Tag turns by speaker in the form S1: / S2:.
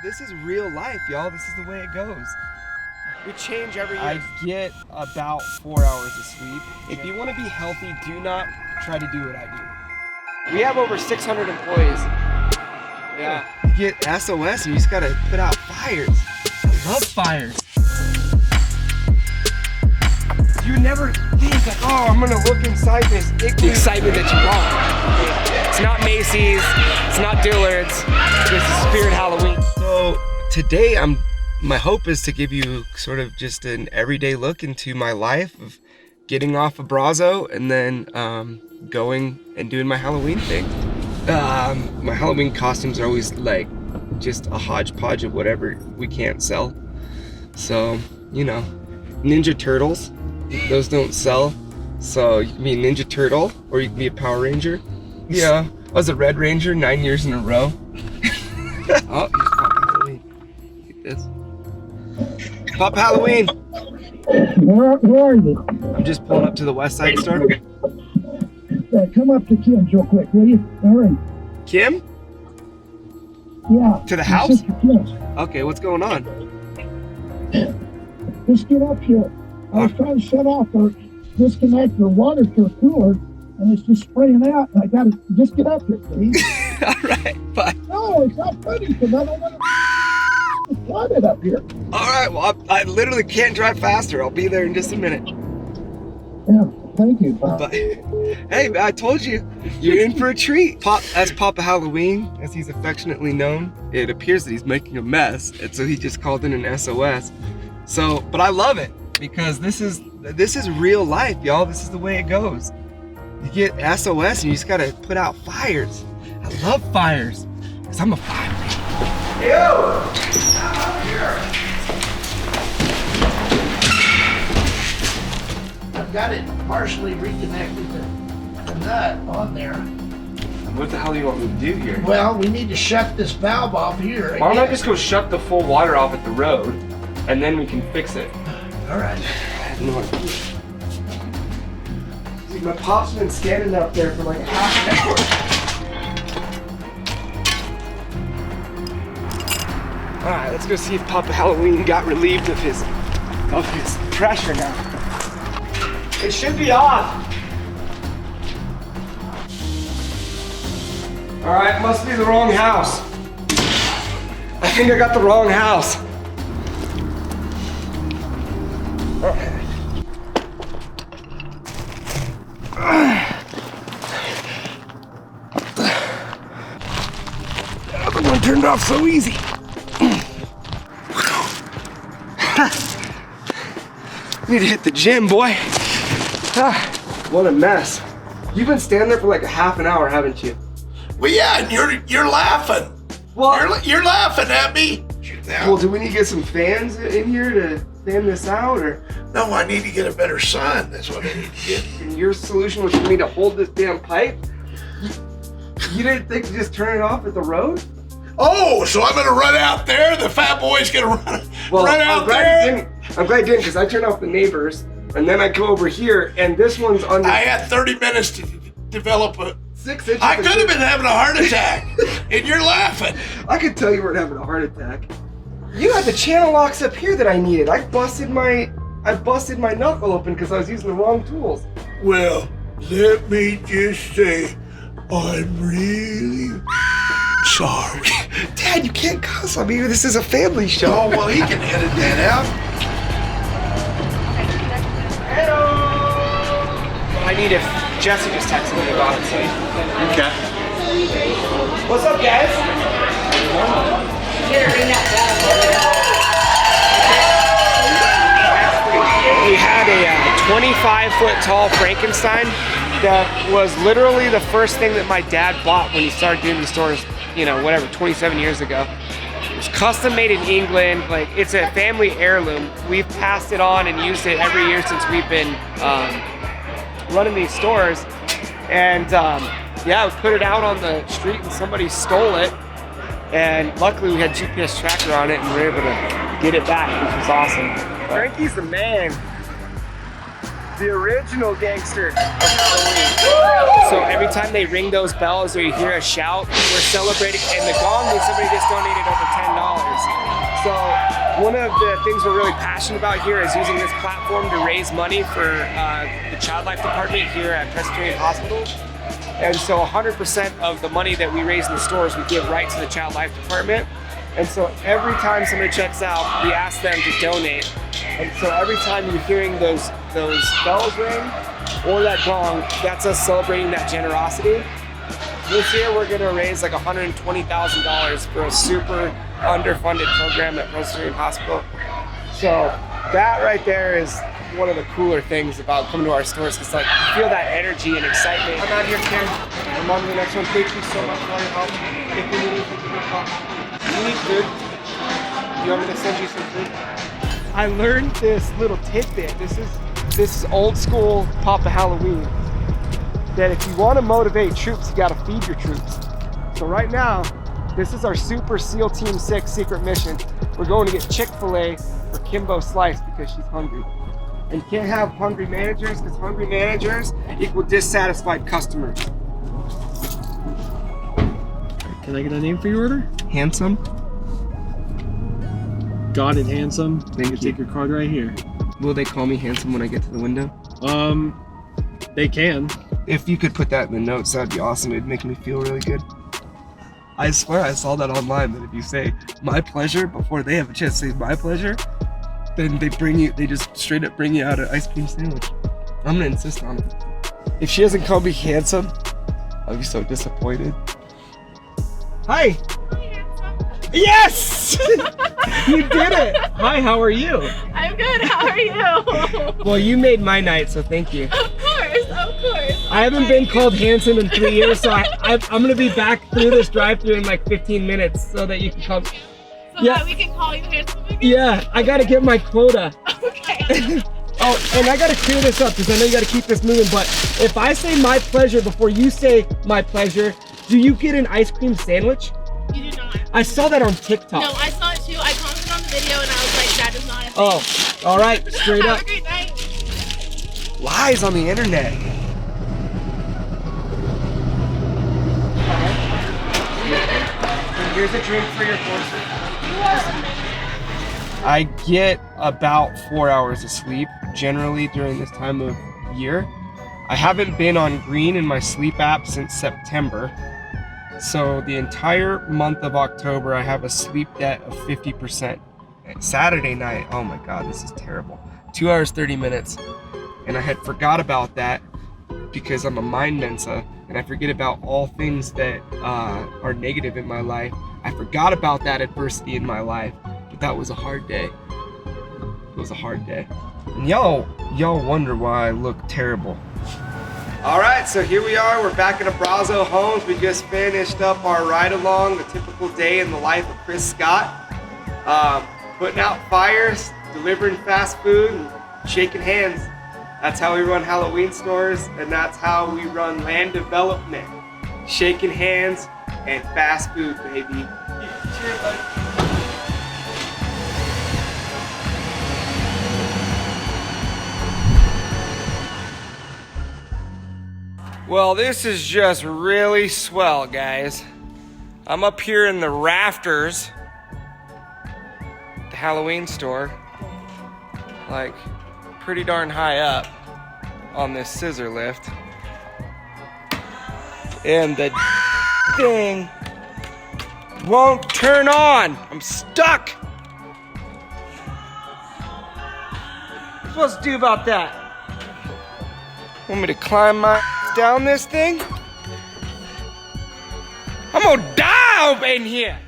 S1: This is real life, y'all. This is the way it goes.
S2: We change every year.
S1: I get about 4 hours of sleep. If you want to be healthy, do not try to do what I do.
S2: We have over 600 employees. Yeah.
S1: You get SOS and you just gotta put out fires. I love fires. You never think like, oh, I'm gonna look inside this igloo.
S2: The excitement that you brought. It's not Macy's, it's not Dillard's, it's Spirit Halloween.
S1: So today my hope is to give you sort of just an everyday look into my life of getting off Abrazo and then going and doing my Halloween thing. My Halloween costumes are always like just a hodgepodge of whatever we can't sell. So, you know, Ninja Turtles, those don't sell. So you can be a Ninja Turtle or you can be a Power Ranger. Yeah, I was a Red Ranger 9 years in a row. Oh, here's Pop Halloween. Look at this. Pop Halloween.
S3: Where are you?
S1: I'm just pulling up to the West Side store.
S3: Come up to Kim's real quick, will you? Hurry.
S1: Kim?
S3: Yeah.
S1: To the
S3: my
S1: house?
S3: sister Kim's.
S1: Okay, what's going on?
S3: Just get up here. I was trying to shut off or disconnect the water to a cooler, and it's just spraying out. And I got to just get up here, please.
S1: All right, bye.
S3: No, it's not funny because I don't want to flood it up here.
S1: All right, well, I literally can't drive faster. I'll be there in just a minute.
S3: Yeah, thank you.
S1: But hey, I told you, you're in for a treat. As Papa Halloween, as he's affectionately known, it appears that he's making a mess, and so he just called in an SOS. So, but I love it because this is real life, y'all. This is the way it goes. You get SOS and you just gotta put out fires. I love fires because I'm a fireman. Yo!
S3: I've got it partially reconnected the nut on there.
S1: What the hell do you want me to do here?
S3: Well, we need to shut this valve off here.
S1: Why don't I just go shut the full water off at the road and then we can fix it?
S3: All right.
S1: No. Dude, my pop's been standing up there for like a half an hour. Alright, let's go see if Papa Halloween got relieved of his pressure now. It should be off. Alright, must be the wrong house. I think I got the wrong house. The other one turned off so easy. Need to hit the gym, boy. What a mess. You've been standing there for like a half an hour, haven't you?
S4: Well, yeah, and you're laughing.
S1: Well,
S4: You're laughing at me.
S1: well, do we need to get some fans in here to fan this out, or?
S4: No, I need to get a better sun. That's what I need to get.
S1: And your solution was for me to hold this damn pipe? You didn't think to just turn it off at the road?
S4: Oh, so I'm gonna run out there? The fat boy's gonna run out
S1: I'm glad
S4: there?
S1: you didn't. I'm glad you didn't, because I turned off the neighbors, and then I go over here, and this one's under
S4: I had 30 minutes to develop a...
S1: 6 inches.
S4: I could have been having a heart attack, and you're laughing.
S1: I could tell you weren't having a heart attack. You had the channel locks up here that I needed. I busted my knuckle open because I was using the wrong tools.
S4: Well, let me just say, I'm really sorry.
S1: Dad, you can't cuss on me. This is a family show.
S4: Oh, well, he can edit that out.
S2: I need if Jesse just texted me about it.
S1: Okay.
S2: What's up, guys?
S5: Here, bring that
S2: We had a 25-foot tall Frankenstein that was literally the first thing that my dad bought when he started doing these stores, you know, whatever, 27 years ago. It was custom made in England. Like, it's a family heirloom. We've passed it on and used it every year since we've been running these stores. And yeah, we put it out on the street and somebody stole it. And luckily we had GPS tracker on it and we were able to get it back, which was awesome.
S1: Frankie's the man. The original gangster of Halloween.
S2: So every time they ring those bells or you hear a shout, we're celebrating. And the gong means somebody just donated over $10. So one of the things we're really passionate about here is using this platform to raise money for the Child Life Department here at Presbyterian Hospital. And so 100% of the money that we raise in the stores, we give right to the Child Life Department. And so every time somebody checks out, we ask them to donate. And so every time you're hearing those bells ring or that gong, that's us celebrating that generosity. This year we're gonna raise like $120,000 for a super underfunded program at Presbyterian Hospital. So that right there is one of the cooler things about coming to our stores, because like you feel that energy and excitement. I'm out here, Karen. I'm on to the next one. Thank you so much for your help. If you need anything, give me a call. You need food? You want me to send you some food? I learned this little tidbit. This is old school Papa Halloween. That if you want to motivate troops, you got to feed your troops. So right now, this is our Super SEAL Team 6 secret mission. We're going to get Chick-fil-A for Kimbo Slice because she's hungry. And you can't have hungry managers, because hungry managers equal dissatisfied customers.
S5: Can I get a name for your order?
S1: Handsome.
S5: Got it, handsome.
S1: Thank you.
S5: Take your card right here.
S1: Will they call me handsome when I get to the window?
S5: They can.
S1: If you could put that in the notes, that'd be awesome. It'd make me feel really good. I swear I saw that online, that if you say my pleasure before they have a chance to say my pleasure, then they just straight up bring you out an ice cream sandwich. I'm gonna insist on it. If she doesn't call me handsome, I'll be so disappointed. Hi! Yes! You did it! Hi, how are you?
S6: I'm good, how are you?
S1: Well, you made my night, so thank you.
S6: Of course, of course.
S1: I haven't been called handsome in 3 years, so I'm gonna be back through this drive-thru in like 15 minutes so that you can come.
S6: So
S1: Yeah.
S6: that we can call you handsome again?
S1: Yeah, I gotta get my quota.
S6: Okay.
S1: Oh, and I gotta clear this up because I know you gotta keep this moving, but if I say my pleasure before you say my pleasure, do you get an ice cream sandwich?
S6: You do not.
S1: I saw that on TikTok.
S6: No, I saw it too. I commented on the video and I was like, that is not a thing.
S1: Oh, all right, straight
S6: Have
S1: up.
S6: a great night.
S1: Lies on the internet. Here's a drink for your horses. I get about 4 hours of sleep generally during this time of year. I haven't been on green in my sleep app since September. So the entire month of October, I have a sleep debt of 50%. Saturday night, oh my God, this is terrible. 2 hours, 30 minutes. And I had forgot about that because I'm a mind mensa and I forget about all things that are negative in my life. I forgot about that adversity in my life, but that was a hard day. It was a hard day. And y'all wonder why I look terrible. All right, so here we are. We're back at Abrazo Homes. We just finished up our ride along, the typical day in the life of Chris Scott. Putting out fires, delivering fast food, and shaking hands. That's how we run Halloween stores, and that's how we run land development. Shaking hands and fast food, baby. Cheers, buddy. Well, this is just really swell, guys. I'm up here in the rafters, the Halloween store, like pretty darn high up on this scissor lift. And the thing won't turn on. I'm stuck. What am I supposed to do about that? Want me to climb my down this thing? I'm gonna die over in here.